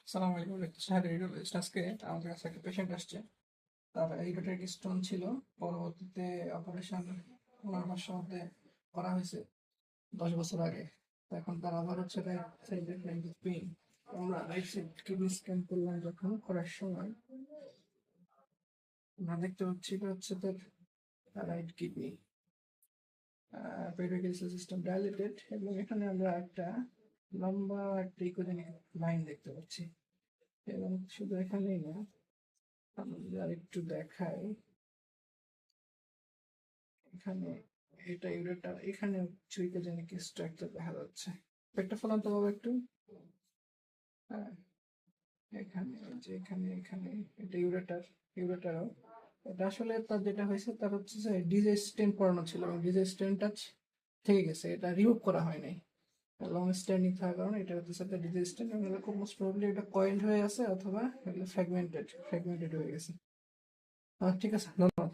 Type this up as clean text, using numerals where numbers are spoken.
আসসালামু আলাইকুম doctor radiologist. আজকে আমাদের কাছে একটা পেশেন্ট আসছে। তার ইউরেটারিক স্টোন ছিল, পরবর্তীতে অপারেশন ওনার বাসার মধ্যে করা হয়েছে 10 বছর আগে। তো এখন তার আবার হচ্ছে পেইন। আমরা রাইট সাইড কিডনি স্ক্যান করলাম, যখন করার সময় আমরা দেখতে পাচ্ছি এটা হচ্ছে তার right kidney, peripheral system dilated, এবং এখানে আমরা একটা লম্বা একটা ইকোজেনিক লাইন দেখতে পাচ্ছি। এবং শুধু এখানেই না, আমি যদি আরেকটু দেখাই, এখানে এটা ইউরেটার, এখানে চুইকোজেনিক স্ট্রাকচার দেখা যাচ্ছে। পেটটা ফলান তো বাবা একটু। হ্যাঁ, এখানে এই যে এখানে এখানে এটা ইউরেটারও। এটা আসলে তার যেটা হয়েছে, তার হচ্ছে যে ডিজে স্টেন্ট পড়ানো ছিল, এবং ডিজে স্টেন্টটা থেকে গেছে, এটা রিমুভ করা হয় নাই। লং স্ট্যান্ডিং থাকার কারণে এটা হচ্ছে একটা ডিজে স্টেন্ট, এবং এটা খুব মোস্ট প্রবাবলি এটা কয়েলড হয়ে আছে, অথবা এগুলো ফ্র্যাগমেন্টেড হয়ে গেছে। ঠিক আছে, ধন্যবাদ।